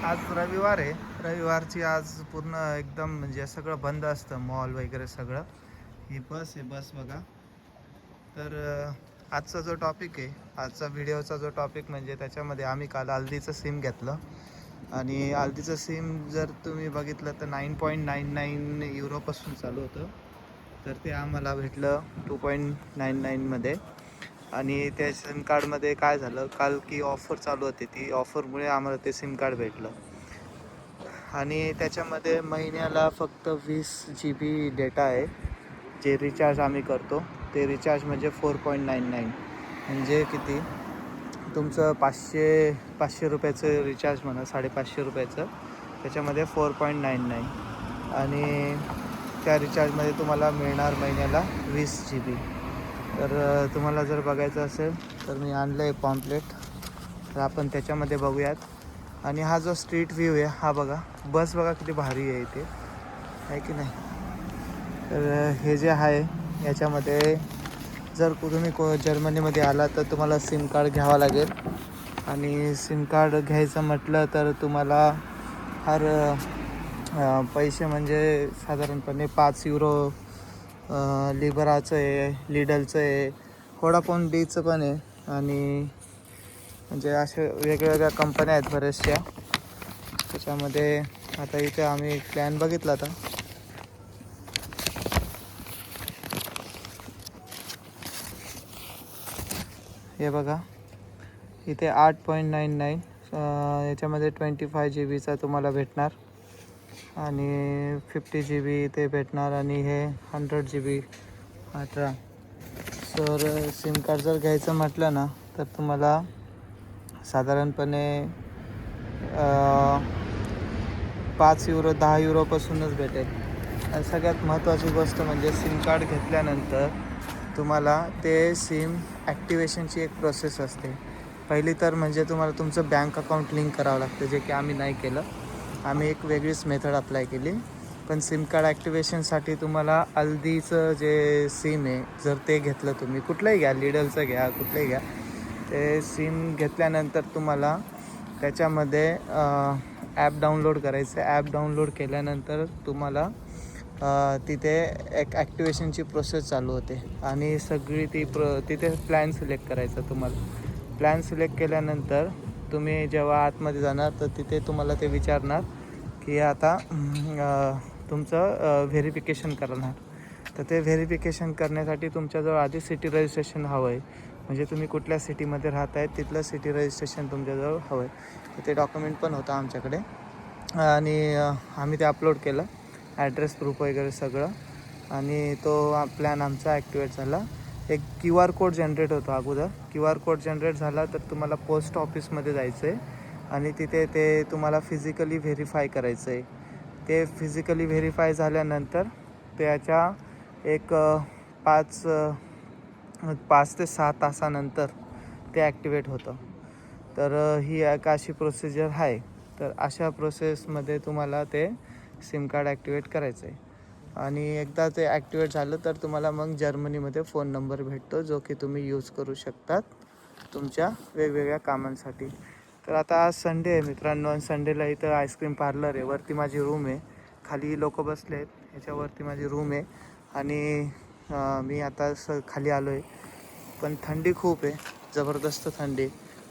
आज रविवार आहे. रविवारची आज पूर्ण एकदम म्हणजे सगळं बंद असतं, मॉल वगैरे सगळं. ही बस आहे, बस बघा. तर आजचा जो टॉपिक आहे, आजचा व्हिडिओचा जो टॉपिक म्हणजे त्याच्यामध्ये आम्ही काल हल्दीचं सिम घेतलं. आणि हल्दीचं सिम जर तुम्ही बघितलं तर 9.99 युरोपासून चालू होतं. तर ते आम्हाला भेटलं 2.99मध्ये. आणि त्या सिम कार्डमध्ये काय झालं, काल की ऑफर चालू होती, ती ऑफरमुळे आम्हाला ते सिम कार्ड भेटलं. आणि त्याच्यामध्ये महिन्याला फक्त 20 GB डेटा आहे, जे रिचार्ज आम्ही करतो. ते रिचार्ज म्हणजे 4.99, म्हणजे किती तुमचं 500 रुपयाचं रिचार्ज म्हणा, 550 रुपयाचं. त्याच्यामध्ये 4.99. आणि त्या रिचार्जमध्ये तुम्हाला मिळणार महिन्याला 20 GB. तर तुम्हाला जर बघायचं असेल तर मी आणलं आहे पॉम्पलेट, तर आपण त्याच्यामध्ये बघूयात. आणि हा जो स्ट्रीट व्ह्यू आहे हा बघा, बस बघा किती भारी आहे इथे, आहे की नाही. तर हे जे आहे याच्यामध्ये जर तुम्ही जर्मनीमध्ये आला तर तुम्हाला सिम कार्ड घ्यावं लागेल. आणि सिम कार्ड घ्यायचं म्हटलं तर तुम्हाला हर पैसे म्हणजे साधारणपणे 5 युरो लिबराचं आहे, लिडलचं आहे, व्होडाफोन डीचं पण आहे. आणि म्हणजे अशा वेगवेगळ्या कंपन्या आहेत बऱ्याचशा त्याच्यामध्ये. आता इथे आम्ही एक प्लॅन बघितला होता. हे बघा इथे 8.99 याच्यामध्ये 25 GB तुम्हाला भेटणार. आणि 50 GB इथे भेटणार. आणि हे 100 GB 18. तर सिम कार्ड जर घ्यायचं म्हटलं ना तर तुम्हाला साधारणपणे 5 युरो 10 युरोपासूनच भेटेल. आणि सगळ्यात महत्त्वाची गोष्ट म्हणजे सिम कार्ड घेतल्यानंतर तुम्हाला ते सिम ॲक्टिवेशनची एक प्रोसेस असते. पहिली तर म्हणजे तुम्हाला तुमचं बँक अकाउंट लिंक करावं लागतं, जे की आम्ही नाही केलं. आम्ही एक वेगळीच मेथड अप्लाय केली. पण सिम कार्ड ॲक्टिवेशनसाठी तुम्हाला हल्दीचं जे सिम आहे, जर ते घेतलं तुम्ही, कुठलंही घ्या, लिडलचं घ्या, कुठलंही घ्या, ते सिम घेतल्यानंतर तुम्हाला त्याच्यामध्ये ॲप डाउनलोड करायचं. ॲप डाउनलोड केल्यानंतर तुम्हाला तिथे एक ॲक्टिवेशनची प्रोसेस चालू होते. आणि सगळी तिथे प्लॅन सिलेक्ट करायचा तुम्हाला. प्लॅन सिलेक्ट केल्यानंतर तुम्ही जेव्हा आतमध्ये जाणार तर तिथे तुम्हाला ते विचारणार की आता तुमचं व्हेरिफिकेशन करणार. तर ते व्हेरिफिकेशन करण्यासाठी तुमच्याजवळ आधी सिटी रजिस्ट्रेशन हवं आहे. म्हणजे तुम्ही कुठल्या सिटीमध्ये राहत आहेत तिथलं सिटी रजिस्ट्रेशन तुमच्याजवळ हवं आहे. तर ते डॉक्युमेंट पण होतं आमच्याकडे. आणि आम्ही ते अपलोड केलं, ॲड्रेस प्रूफ वगैरे सगळं. आणि तो प्लॅन आमचा ॲक्टिवेट झाला. एक QR कोड जनरेट होतो अगोदर. QR कोड जनरेट झाला तर तुम्हाला पोस्ट ऑफिसमध्ये जायचं आहे. आणि तिथे ते तुम्हाला फिजिकली व्हेरीफाय करायचं आहे. ते फिजिकली व्हेरीफाय झाल्यानंतर त्याच्या एक 5 ते 6 तासानंतर ते ॲक्टिवेट होतं. तर ही एक अशी प्रोसिजर आहे. तर अशा प्रोसेसमध्ये तुम्हाला ते सिम कार्ड ॲक्टिवेट करायचं आहे. आणि एकदा ते ॲक्टिवेट झालं तर तुम्हाला मग जर्मनीमध्ये फोन नंबर भेटतो, जो की तुम्ही यूज करू शकतात तुमच्या वेगवेगळ्या कामांसाठी. तर आता आज संडे आहे मित्रांनो, आणि संडेला इथं आईस्क्रीम पार्लर आहे. वरती माझी रूम आहे, खाली लोक बसले आहेत, ह्याच्यावरती माझी रूम आहे. आणि मी आता खाली आलो आहे. पण थंडी खूप आहे, जबरदस्त थंडी.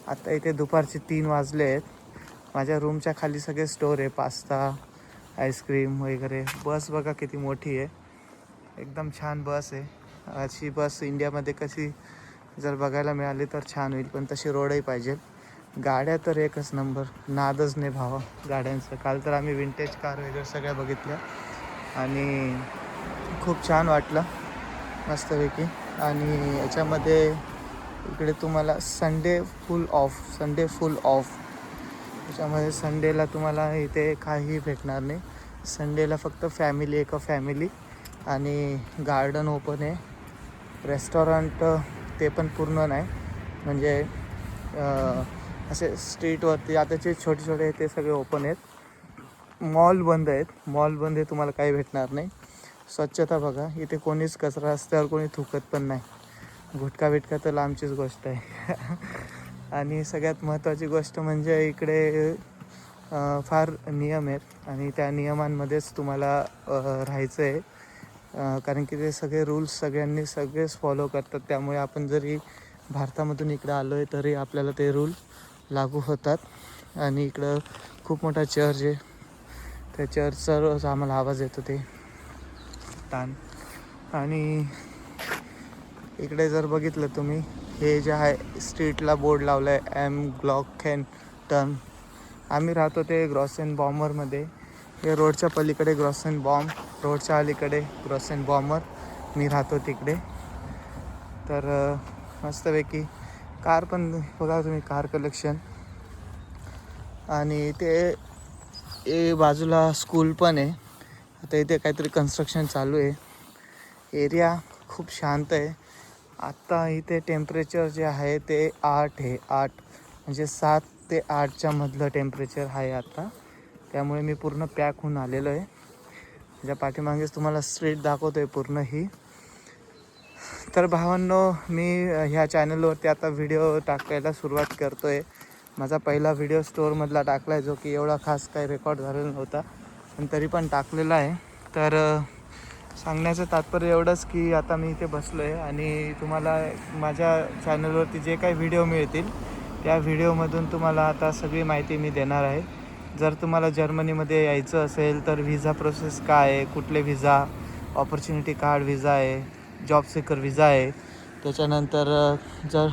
आता इथे दुपारचे 3 वाजले आहेत. माझ्या रूमच्या खाली सगळे स्टोर आहे, पास्ता, आईस्क्रीम वगैरे. बस बघा किती मोठी आहे, एकदम छान बस आहे. अशी बस इंडियामध्ये कशी जर बघायला मिळाली तर छान होईल, पण तशी रोडही पाहिजे. गाड्या तर एकच नंबर, नादच नाही भावा गाड्यांचं. काल तर आम्ही विंटेज कार वगैरे सगळ्या बघितल्या आणि खूप छान वाटलं, मस्तपैकी. आणि याच्यामध्ये इकडे तुम्हाला संडे फुल ऑफ. त्याच्यामध्ये संडेला तुम्हाला इथे काही भेटणार नाही. संडेला फक्त फॅमिली आणि गार्डन ओपन आहे. रेस्टॉरंट ते पण पूर्ण नाही, म्हणजे असे स्ट्रीटवरती आताचे छोटे ते सगळे ओपन आहेत. मॉल बंद आहे, तुम्हाला काही भेटणार नाही. स्वच्छता बघा, इथे कोणीच कचरा रस्त्यावर कोणी थुकत पण नाही. गुटखा तर लांबचीच गोष्ट आहे. आणि सगळ्यात महत्त्वाची गोष्ट म्हणजे इकडे फार नियम आहेत आणि त्या नियमांमध्येच तुम्हाला राहायचं आहे. कारण की ते सगळे रूल्स सगळेच फॉलो करतात. त्यामुळे आपण जरी भारतामधून इकडं आलो आहे तरी आपल्याला ते रूल लागू होतात. आणि इकडं खूप मोठा चर्च आहे. त्या चर्चचा रोज आम्हाला आवाज येतो ते ताण. आणि इकडे जर बघितलं तुम्ही, हे जे आहे स्ट्रीटला बोर्ड लावला आहे एम ग्लॉकेन. आम्ही राहतो ते ग्रॉसेनबॉमरमध्ये. हे रोडच्या पलीकडे ग्रॉसेनबॉम, रोडच्या अलीकडे ग्रॉसेनबॉमर. मी राहतो तिकडे. तर मस्तपैकी कार पण बघा तुम्ही, कार कलेक्शन. आणि ते बाजूला स्कूल पण आहे. आता इथे काहीतरी कन्स्ट्रक्शन चालू आहे. एरिया खूप शांत आहे. आत्ता इथे टेम्परेचर जे आहे ते 8 आहे. 8 म्हणजे 7 ते 8च्या मधलं टेम्परेचर आहे आता. त्यामुळे मी पूर्ण पॅक होऊन आलेलो आहे. त्याच्या पाठीमागेच तुम्हाला स्ट्रीट दाखवतो आहे पूर्ण ही. तर भावांनो, मी ह्या चॅनलवरती आता व्हिडिओ टाकायला सुरुवात करतो आहे. माझा पहिला व्हिडिओ स्टोअरमधला टाकला आहे, जो की एवढा खास काही रेकॉर्ड झालेला नव्हता, पण तरी पण टाकलेला आहे. तर सांगण्याचं तात्पर्य एवढंच की आता मी इथे बसलो आहे आणि तुम्हाला माझ्या चॅनलवरती जे काही व्हिडिओ मिळतील त्या व्हिडिओमधून तुम्हाला आता सगळी माहिती मी देणार आहे. जर तुम्हाला जर्मनीमध्ये यायचं असेल तर व्हिजा प्रोसेस काय आहे, कुठले व्हिजा, ऑपॉर्च्युनिटी कार्ड व्हिजा आहे, जॉब सीकर व्हिजा आहे. त्याच्यानंतर जर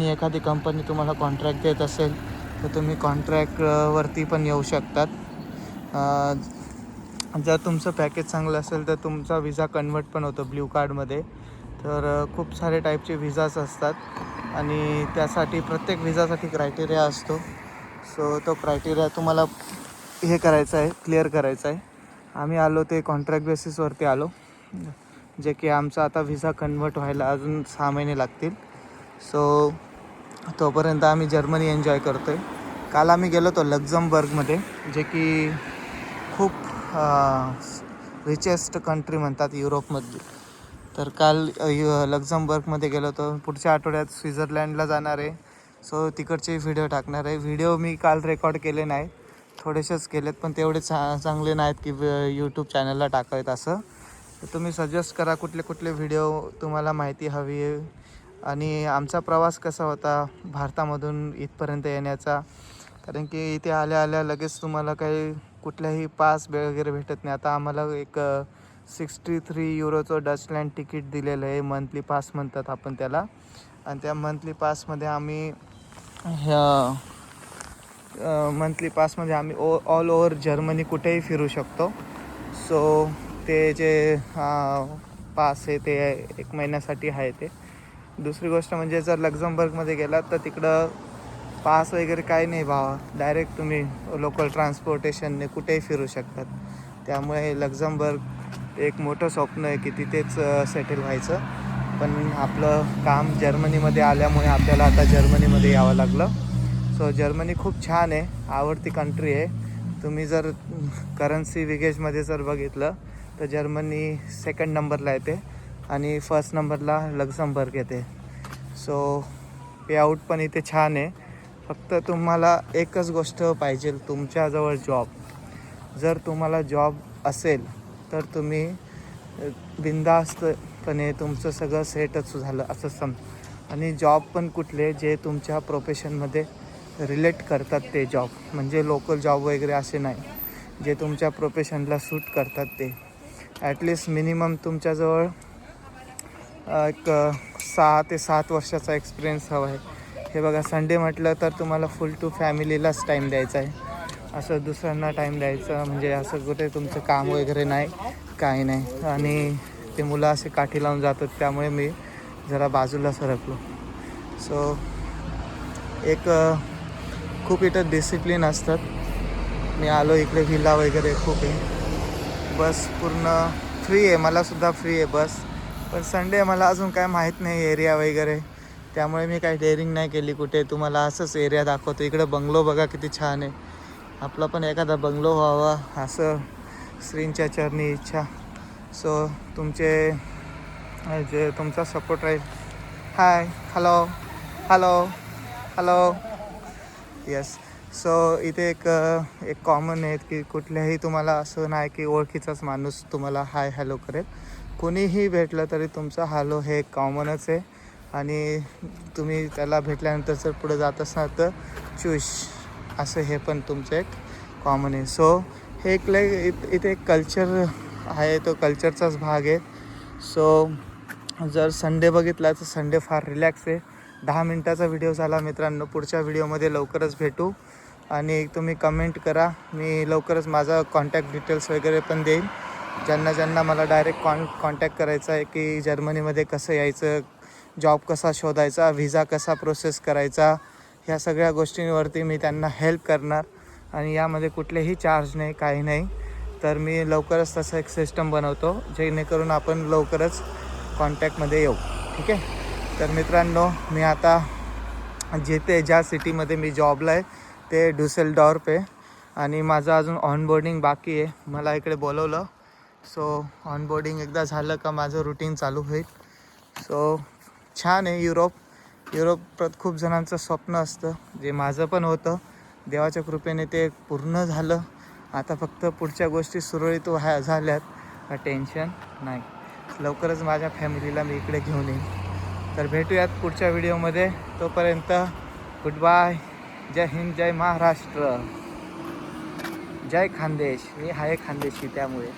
एखादी कंपनी तुम्हाला कॉन्ट्रॅक्ट देत असेल तर तुम्ही कॉन्ट्रॅक्टवरती पण येऊ शकतात. जर तुमचं पॅकेज चांगलं असेल तर तुमचा व्हिजा कन्वर्ट पण होतो ब्ल्यू कार्डमध्ये. तर खूप सारे टाईपचे व्हिजाज असतात आणि त्यासाठी प्रत्येक व्हिजासाठी क्रायटेरिया असतो. सो तो क्रायटेरिया तुम्हाला हे करायचा आहे, क्लिअर करायचा आहे. आम्ही आलो ते कॉन्ट्रॅक्ट बेसिसवरती आलो, जे की आमचा आता व्हिजा कन्वर्ट व्हायला अजून 6 महिने लागतील. सो तोपर्यंत आम्ही जर्मनी एन्जॉय करतो आहे. काल आम्ही गेलो होतो लक्झमबर्गमध्ये, जे की खूप रिचेस्ट कंट्री म्हणतात युरोपमधली. तर काल लक्झमबर्गमध्ये गेलो होतो. पुढच्या आठवड्यात स्वित्झर्लंडला जाणार आहे. सो तिकडचे व्हिडिओ टाकणार आहे. व्हिडिओ मी काल रेकॉर्ड केले नाही, थोडेसेच केलेत, पण तेवढे चांगले नाहीत की यूट्यूब चॅनलला टाकावेत असं. तर तुम्ही सजेस्ट करा कुठले व्हिडिओ तुम्हाला माहिती हवी आहे. आणि आमचा प्रवास कसा होता भारतामधून इथपर्यंत येण्याचा. कारण की इथे आल्या लगेच तुम्हाला काही कुठल्याही पास वगैरे भेटत नाही. आता आम्हाला एक 63 युरोचं डचलँड तिकीट दिलेलं आहे. मंथली पास म्हणतात आपण त्याला. आणि त्या मंथली पासमध्ये आम्ही ऑल ओव्हर जर्मनी कुठेही फिरू शकतो. सो ते जे पास आहे ते 1 महिन्यासाठी आहे ते. दुसरी गोष्ट म्हणजे जर लक्झमबर्गमध्ये गेलात तर तिकडं पास वगैरे काही नाही भावा, डायरेक्ट तुम्ही लोकल ट्रान्सपोर्टेशनने कुठेही फिरू शकतात. त्यामुळे लक्झमबर्ग एक मोठं स्वप्न आहे की तिथेच सेटल व्हायचं. पण आपलं काम जर्मनीमध्ये आल्यामुळे आपल्याला आता जर्मनीमध्ये यावं लागलं. सो जर्मनी खूप छान आहे, आवडती कंट्री आहे. तुम्ही जर करन्सी विगेजमध्ये जर बघितलं तर जर्मनी 2nd नंबरला येते आणि 1st नंबरला लक्झमबर्ग येते. सो पेआउट पण इथे छान आहे. फक्त तुम्हाला एकच गोष्ट पाहिजे, तुमच्याजवळ जॉब. जर तुम्हाला जॉब असेल तर तुम्ही बिनधास्तपणे तुमचं सगळं सेटच झालं असं आणि जॉब पण कुठले जे तुमच्या प्रोफेशनमध्ये रिलेट करतात ते जॉब, म्हणजे लोकल जॉब वगैरे असे नाही, जे तुमच्या प्रोफेशनला सूट करतात ते. ॲटलिस्ट मिनिमम तुमच्याजवळ एक 6 ते 7 वर्षाचा एक्सपिरियन्स हवा आहे. हे बघा, संडे म्हटलं तर तुम्हाला फुल टू फॅमिलीलाच टाईम द्यायचा आहे. असं दुसऱ्यांना टाईम द्यायचं म्हणजे असं कुठे तुमचं काम वगैरे नाही, काही नाही. आणि ते मुलं असे काठी लावून जातात, त्यामुळे मी जरा बाजूला सरकलो. सो एक खूप इथं डिसिप्लिन असतात. मी आलो इकडे, व्हिला वगैरे खूप आहे. बस पूर्ण फ्री आहे, मलासुद्धा फ्री आहे बस. पण संडे मला अजून काय माहीत नाही एरिया वगैरे, त्यामुळे मी काही डेअरिंग नाही केली कुठे. तुम्हाला असंच एरिया दाखवतो. इकडे बंगलो बघा किती छान आहे. आपला पण एखादा बंगलो व्हावा असं श्रींच्या चरणी इच्छा. सो तुमचा सपोर्ट राहील. हाय, हॅलो. येस. सो इथे एक कॉमन आहे की कुठल्याही तुम्हाला असं नाही की ओळखीचाच माणूस तुम्हाला हाय हॅलो करेल. कोणीही भेटलं तरी तुमचा हॅलो हे कॉमनच आहे. आणि तुम्ही त्याला भेटल्यानंतर जर पुढे जात असाल तर चुश असं हे पण तुमचं एक कॉमन आहे. सो हे इथे एक कल्चर आहे, तो कल्चरचाच भाग आहे. सो जर संडे बघितला तर संडे फार रिलॅक्स आहे. 10 मिनटाचा व्हिडिओ झाला मित्रांनो. पुढच्या व्हिडिओमध्ये लवकरच भेटू आणि तुम्ही कमेंट करा. मी लवकरच माझा कॉन्टॅक्ट डिटेल्स वगैरे पण देईन. ज्यांना मला डायरेक्ट कॉन्टॅक्ट करायचा आहे की जर्मनीमध्ये कसं यायचं, जॉब कसा शोधायचा, व्हिसा कसा प्रोसेस करायचा, ह्या सगळ्या गोष्टींवरती मी त्यांना हेल्प करणार. आणि यामध्ये कुठलेही चार्ज नाही, काही नाही. तर मी लवकरच तसं एक सिस्टम बनवतो जेणेकरून आपण लवकरच कॉन्टॅक्टमध्ये येऊ. ठीक आहे. तर मित्रांनो, मी आता ज्या सिटीमध्ये मी जॉबला आहे ते ड्युसेलडॉर्फ आहे आणि माझं अजून ऑनबोर्डिंग बाकी आहे. मला इकडे बोलवलं. सो ऑनबोर्डिंग एकदा झालं का माझं रुटीन चालू होईल. सो छान आहे युरोप खूप जणांचं स्वप्न असतं, जे माझं पण होतं. देवाच्या कृपेने ते पूर्ण झालं. आता फक्त पुढच्या गोष्टी सुरळीत झाल्यात. टेन्शन नाही. लवकरच माझ्या फॅमिलीला मी इकडे घेऊन येईन. तर भेटूयात पुढच्या व्हिडिओमध्ये. तोपर्यंत गुड बाय. जय हिंद, जय महाराष्ट्र, जय खानदेश. मी आहे खानदेशी त्यामुळे.